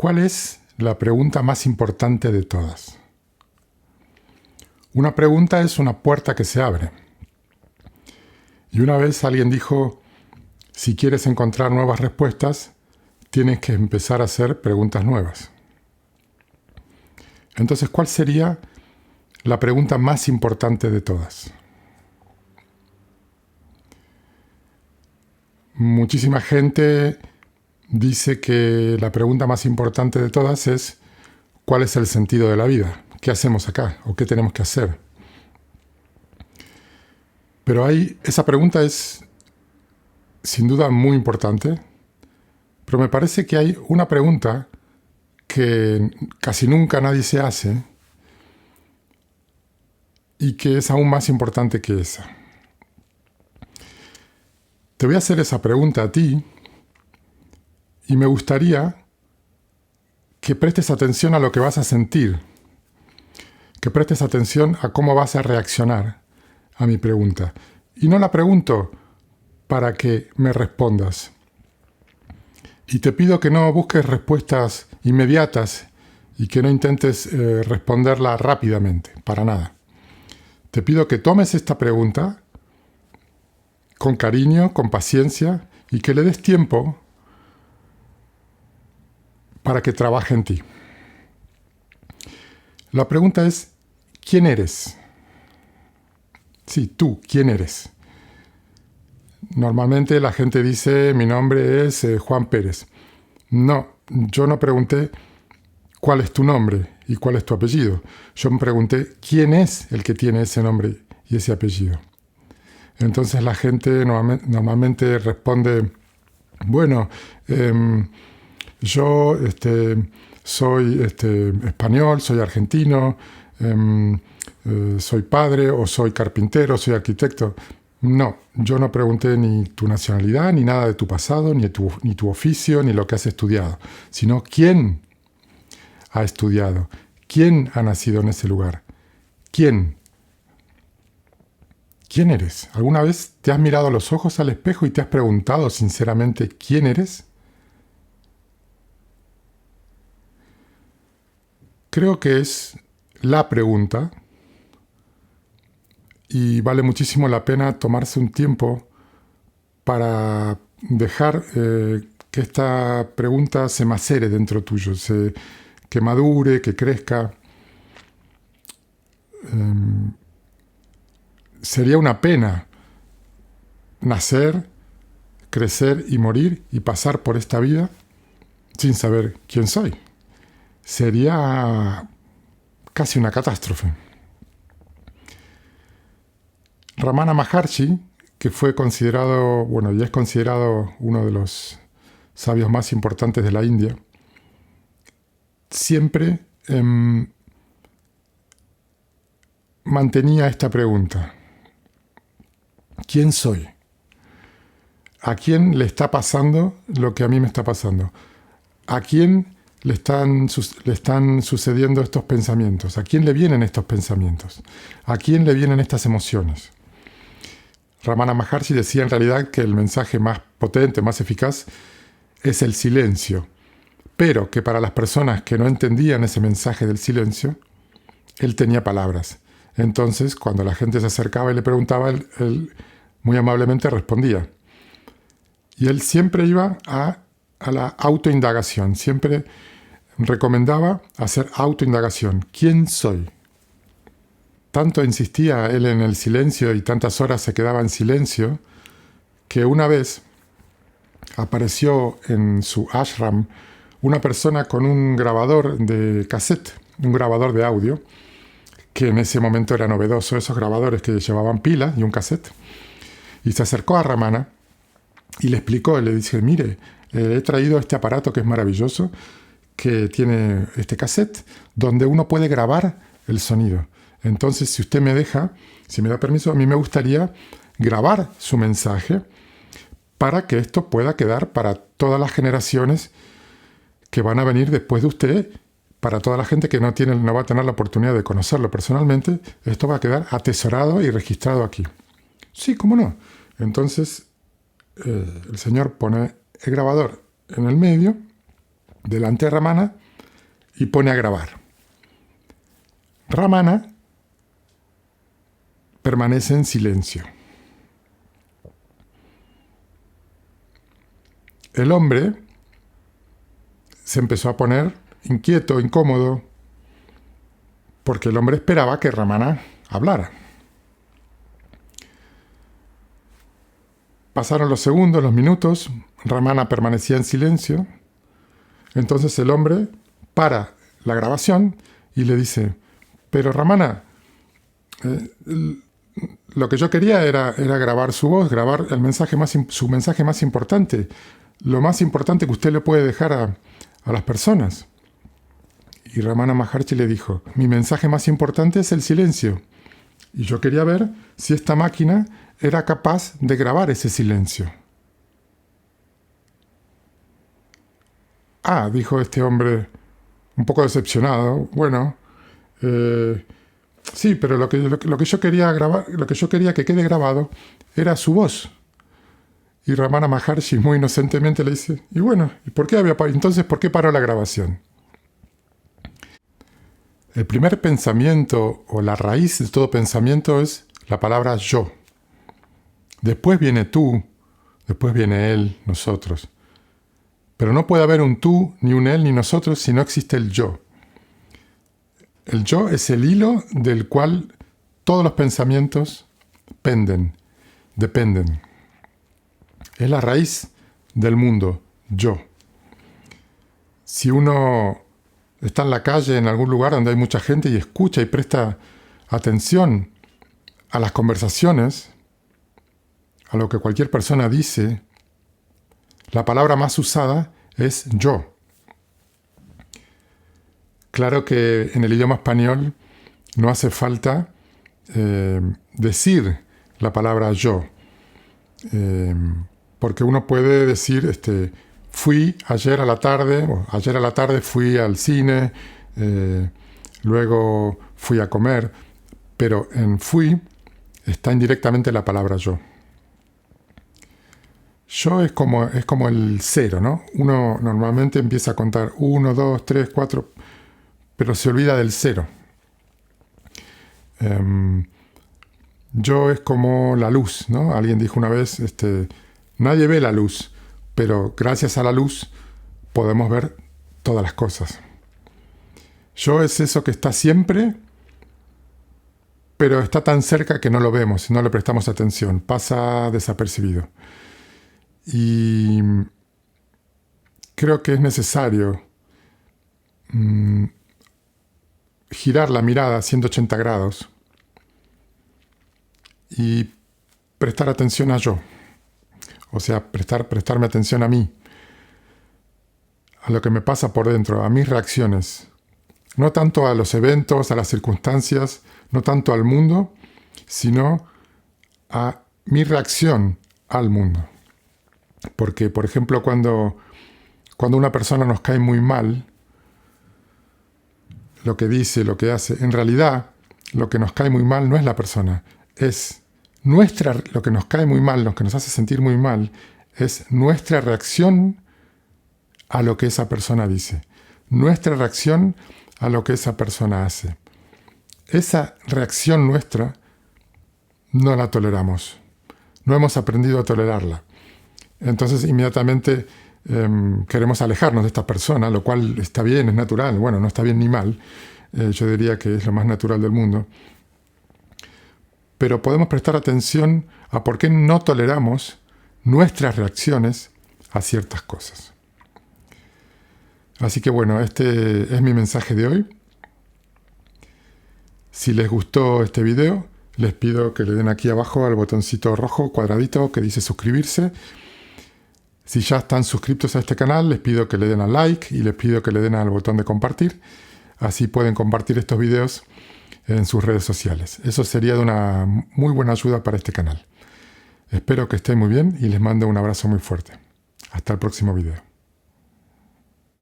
¿Cuál es la pregunta más importante de todas? Una pregunta es una puerta que se abre. Y una vez alguien dijo, si quieres encontrar nuevas respuestas, tienes que empezar a hacer preguntas nuevas. Entonces, ¿cuál sería la pregunta más importante de todas? Muchísima gente dice que la pregunta más importante de todas es ¿cuál es el sentido de la vida? ¿Qué hacemos acá? ¿O qué tenemos que hacer? Pero esa pregunta es sin duda muy importante, pero me parece que hay una pregunta que casi nunca nadie se hace y que es aún más importante que esa. Te voy a hacer esa pregunta a ti y me gustaría que prestes atención a lo que vas a sentir, que prestes atención a cómo vas a reaccionar a mi pregunta. Y no la pregunto para que me respondas. Y te pido que no busques respuestas inmediatas y que no intentes responderla rápidamente, para nada. Te pido que tomes esta pregunta con cariño, con paciencia y que le des tiempo para que trabaje en ti. La pregunta es, ¿quién eres? Sí, tú, ¿quién eres? Normalmente la gente dice, mi nombre es Juan Pérez. No, yo no pregunté cuál es tu nombre y cuál es tu apellido. Yo me pregunté, ¿quién es el que tiene ese nombre y ese apellido? Entonces la gente normalmente responde, bueno, yo soy español, soy argentino, soy padre o soy carpintero, soy arquitecto. No, yo no pregunté ni tu nacionalidad, ni nada de tu pasado, ni tu oficio, ni lo que has estudiado, sino quién ha estudiado, quién ha nacido en ese lugar, quién. ¿Quién eres? ¿Alguna vez te has mirado a los ojos al espejo y te has preguntado sinceramente quién eres? Creo que es la pregunta y vale muchísimo la pena tomarse un tiempo para dejar que esta pregunta se macere dentro tuyo, que madure, que crezca. Sería una pena nacer, crecer y morir y pasar por esta vida sin saber quién soy. Sería casi una catástrofe. Ramana Maharshi, que fue considerado, y es considerado uno de los sabios más importantes de la India, siempre mantenía esta pregunta. ¿Quién soy? ¿A quién le está pasando lo que a mí me está pasando? ¿A quién le están sucediendo estos pensamientos? ¿A quién le vienen estos pensamientos? ¿A quién le vienen estas emociones? Ramana Maharshi decía en realidad que el mensaje más potente, más eficaz, es el silencio, pero que para las personas que no entendían ese mensaje del silencio, él tenía palabras. Entonces, cuando la gente se acercaba y le preguntaba, él muy amablemente respondía. Y él siempre iba a la autoindagación, siempre recomendaba hacer autoindagación. ¿Quién soy? Tanto insistía él en el silencio y tantas horas se quedaba en silencio, que una vez apareció en su ashram una persona con un grabador de cassette, un grabador de audio, que en ese momento era novedoso, esos grabadores que llevaban pilas y un cassette. Y se acercó a Ramana y le explicó, le dice, mire, he traído este aparato que es maravilloso, que tiene este cassette, donde uno puede grabar el sonido. Entonces, si usted me deja, si me da permiso, a mí me gustaría grabar su mensaje para que esto pueda quedar para todas las generaciones que van a venir después de usted, para toda la gente que no va a tener la oportunidad de conocerlo personalmente, esto va a quedar atesorado y registrado aquí. Sí, ¿cómo no? Entonces, el señor pone el grabador en el medio delante de Ramana y pone a grabar. Ramana permanece en silencio. El hombre se empezó a poner inquieto, incómodo, porque el hombre esperaba que Ramana hablara. Pasaron los segundos, los minutos, Ramana permanecía en silencio. Entonces el hombre para la grabación y le dice: pero Ramana, lo que yo quería era grabar su voz, grabar su mensaje más importante, lo más importante que usted le puede dejar a las personas. Y Ramana Maharshi le dijo: mi mensaje más importante es el silencio. Y yo quería ver si esta máquina era capaz de grabar ese silencio. Ah, dijo este hombre, un poco decepcionado. Bueno, sí, pero lo que yo quería grabar, lo que yo quería que quede grabado era su voz. Y Ramana Maharshi muy inocentemente le dice: y bueno, entonces por qué paró la grabación? El primer pensamiento o la raíz de todo pensamiento es la palabra yo. Después viene tú, después viene él, nosotros. Pero no puede haber un tú, ni un él, ni nosotros si no existe el yo. El yo es el hilo del cual todos los pensamientos dependen. Es la raíz del mundo, yo. Si uno está en la calle, en algún lugar donde hay mucha gente y escucha y presta atención a las conversaciones, a lo que cualquier persona dice, la palabra más usada es yo. Claro que en el idioma español no hace falta decir la palabra yo, porque uno puede decir fui ayer a la tarde fui al cine, luego fui a comer, pero en fui está indirectamente la palabra yo. Yo es como el cero, ¿no? Uno normalmente empieza a contar 1, 2, 3, 4, pero se olvida del cero. Yo es como la luz, ¿no? Alguien dijo una vez, nadie ve la luz, pero gracias a la luz podemos ver todas las cosas. Yo es eso que está siempre, pero está tan cerca que no lo vemos, no le prestamos atención, pasa desapercibido. Y creo que es necesario girar la mirada a 180 grados y prestar atención a yo. O sea, prestarme atención a mí, a lo que me pasa por dentro, a mis reacciones. No tanto a los eventos, a las circunstancias, no tanto al mundo, sino a mi reacción al mundo. Porque, por ejemplo, cuando una persona nos cae muy mal, lo que dice, lo que hace, en realidad lo que nos cae muy mal no es la persona, es lo que nos cae muy mal, lo que nos hace sentir muy mal, es nuestra reacción a lo que esa persona dice, nuestra reacción a lo que esa persona hace. Esa reacción nuestra no la toleramos, no hemos aprendido a tolerarla. Entonces inmediatamente queremos alejarnos de esta persona, lo cual está bien, es natural. Bueno, no está bien ni mal. Yo diría que es lo más natural del mundo. Pero podemos prestar atención a por qué no toleramos nuestras reacciones a ciertas cosas. Así que bueno, este es mi mensaje de hoy. Si les gustó este video, les pido que le den aquí abajo al botoncito rojo cuadradito que dice suscribirse. Si ya están suscritos a este canal, les pido que le den al like y les pido que le den al botón de compartir. Así pueden compartir estos videos en sus redes sociales. Eso sería de una muy buena ayuda para este canal. Espero que estén muy bien y les mando un abrazo muy fuerte. Hasta el próximo video.